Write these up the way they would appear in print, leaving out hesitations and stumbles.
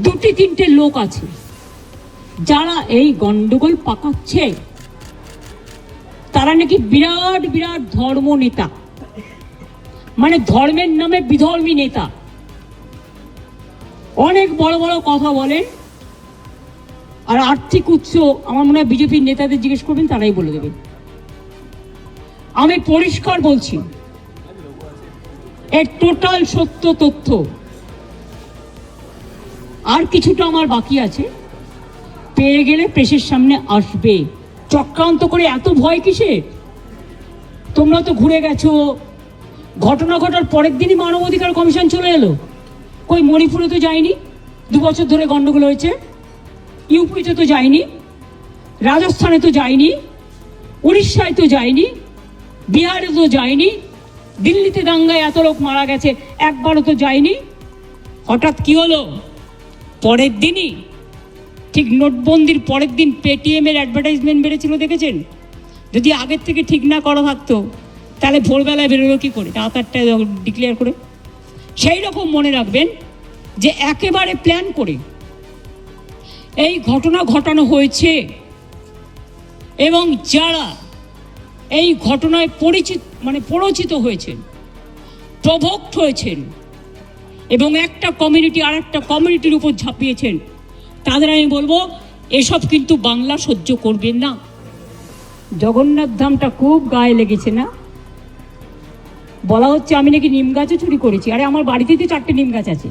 দুটি তিনটে লোক আছে যারা এই গন্ডগোল পাকাচ্ছে। তারা নাকি বিরাট বিরাট ধর্ম নেতা, মানে ধর্মের নামে বিধর্মী নেতা, অনেক বড় বড় কথা বলেন। আর আর্থিক উৎস আমার মনে হয় বিজেপির নেতাদের জিজ্ঞেস করবেন, তারাই বলে দেবেন। আমি পরিষ্কার বলছি, এর টোটাল সত্য তথ্য। আর কিছুটা আমার বাকি আছে, পেয়ে গেলে প্রেসের সামনে আসবে। চক্রান্ত করে এত ভয় কিসের? তোমরা তো ঘুরে গেছো, ঘটনা ঘটার পরের দিনই মানবাধিকার কমিশন চলে এলো। কই মণিপুরে তো যায়নি, 2 বছর ধরে গন্ডগোল হয়েছে। ইউপিতে তো যায়নি, রাজস্থানে তো যায়নি, উড়িষ্যায় তো যায়নি, বিহারে তো যায়নি, দিল্লিতে দাঙ্গায় এত লোক মারা গেছে, একবারও তো যায়নি। হঠাৎ কি হলো? পরের দিনই, ঠিক নোটবন্দির পরের দিন পেটিএমের অ্যাডভার্টাইজমেন্ট বেড়েছিল, দেখেছেন? যদি আগের থেকে ঠিক না করা থাকতো তাহলে ভোরবেলায় বেরোলো কী করে, রাত 8টায় ডিক্লেয়ার করে? সেই রকম মনে রাখবেন যে একেবারে প্ল্যান করে এই ঘটনা ঘটানো হয়েছে, এবং যারা এই ঘটনায় প্ররোচিত হয়েছেন, প্রভোক্ট হয়েছেন এবং একটা কমিউনিটি আর একটা কমিউনিটির উপর ঝাঁপিয়েছেন, তাদের আমি বলবো এসব কিন্তু বাংলা সহ্য করবেন না। জগন্নাথ ধামটা খুব গায়ে লেগেছে না? বলা হচ্ছে আমি নাকি নিম গাছও চুরি করেছি। আরে আমার বাড়িতেই তো 4টে নিম গাছ আছে,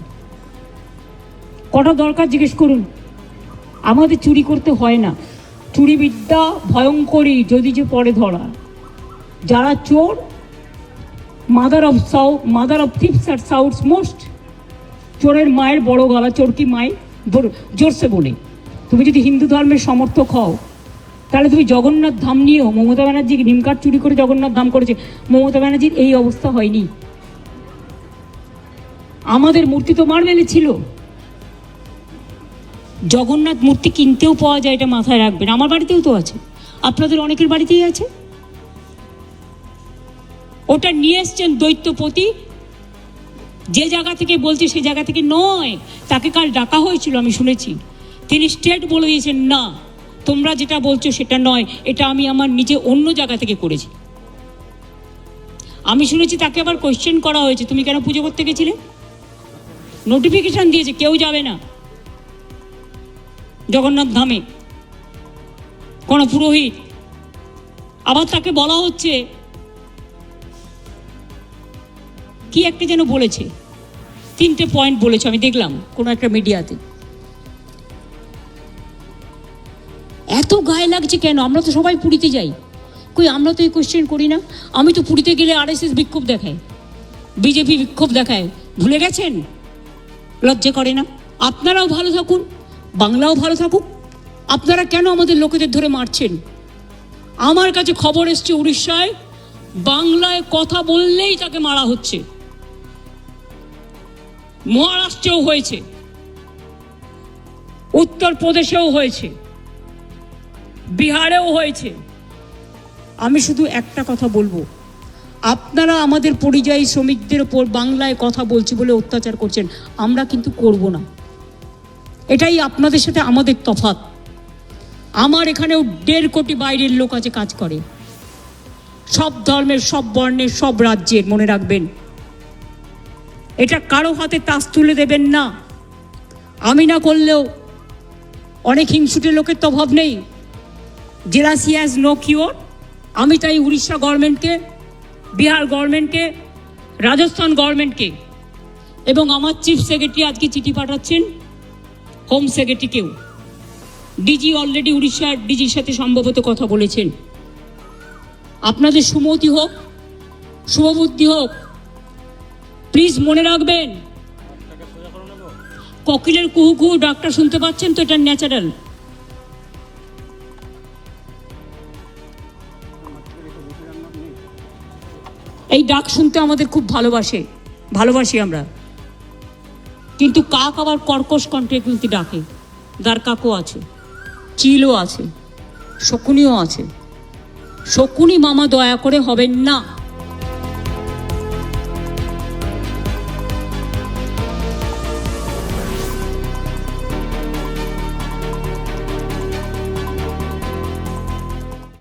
কটা দরকার জিজ্ঞেস করুন। আমাদের চুরি করতে হয় না। চুরি বিদ্যা ভয়ঙ্করী যদি যে পরে ধরা। যারা চোর, মাদার অফ থিপস আর সাউথস মোস্ট। চোরের মায়ের বড় গলা, চোর কি মায় জোরসে বলে। তুমি যদি হিন্দু ধর্মের সমর্থক হও তাহলে তুমি জগন্নাথ ধাম নিয়েও, মমতা ব্যানার্জি নিমকাঠ চুরি করে জগন্নাথ ধাম করেছে, মমতা ব্যানার্জির এই অবস্থা হয়নি। আমাদের মূর্তি তো মার্বেলে ছিল। জগন্নাথ মূর্তি কিনতেও পাওয়া যায়, এটা মাথায় রাখবেন। আমার বাড়িতেও তো আছে, আপনাদের অনেকের বাড়িতেই আছে। ওটা নিয়ে এসছেন দৈত্যপতি, যে জায়গা থেকে বলছে সে জায়গা থেকে নয়। তাকে কাল ডাকা হয়েছিল, আমি শুনেছি। তিনি স্ট্রেট বলে দিয়েছেন, না তোমরা যেটা বলছো সেটা নয়, এটা আমি আমার নিজে অন্য জায়গা থেকে করেছি। আমি শুনেছি তাকে আবার কোয়েশ্চেন করা হয়েছে, তুমি কেন পুজো করতে গেছিলে? নোটিফিকেশন দিয়েছে কেউ যাবে না জগন্নাথ ধামে, কোনো পুরোহিত। আবার তাকে বলা হচ্ছে কি একটা যেন বলেছে, 3টে পয়েন্ট বলেছে, আমি দেখলাম কোনো একটা মিডিয়াতে। এত গায়ে লাগছে কেন? আমরা তো সবাই পুরীতে যাই, কই আমরা তো এই কোয়েশ্চেন করি না। আমি তো পুরীতে গেলে RSS বিক্ষোভ দেখায়, বিজেপি বিক্ষোভ দেখায়, ভুলে গেছেন? লজ্জা করে না? আপনারাও ভালো থাকুন, বাংলাও ভালো থাকুক। আপনারা কেন আমাদের লোকেদের ধরে মারছেন? আমার কাছে খবর এসছে উড়িষ্যায় বাংলায় কথা বললেই তাকে মারা হচ্ছে। মহারাষ্ট্রেও হয়েছে, উত্তরপ্রদেশেও হয়েছে, বিহারেও হয়েছে। আমি শুধু একটা কথা বলবো, আপনারা আমাদের পরিযায়ী শ্রমিকদের ওপর বাংলায় কথা বলছি বলে অত্যাচার করছেন, আমরা কিন্তু করব না। এটাই আপনাদের সাথে আমাদের তফাৎ। আমার এখানেও 1.5 কোটি বাইরের লোক আছে, কাজ করে, সব ধর্মের, সব বর্ণের, সব রাজ্যের। মনে রাখবেন, এটা কারো হাতে তাস তুলে দেবেন না। আমি না করলেও অনেক হিংসুটে লোকের তো অভাব নেই। Jealousy has no cure. আমি তাই উড়িষ্যা গভর্নমেন্টকে, বিহার গভর্নমেন্টকে, রাজস্থান গভর্নমেন্টকে এবং আমার চিফ সেক্রেটারি আজকে চিঠি পাঠাচ্ছেন হোম সেক্রেটারিকেও। ডিজি অলরেডি উড়িষ্যার ডিজির সাথে সম্ভবত কথা বলেছেন। আপনাদের সুমতি হোক, শুভবুদ্ধি হোক। প্লিজ মনে রাখবেন, কোকিলের কুহু কুহু ডাক্তার শুনতে পাচ্ছেন তো, এটা ন্যাচারাল। এই ডাক শুনতে আমাদের খুব ভালোবাসি আমরা। কিন্তু কাক আবার কর্কশ কণ্ঠে কিন্তু ডাকে। দ্বারকাকও আছে, চিলও আছে, শকুনিও আছে। শকুনি মামা দয়া করে হবেন না।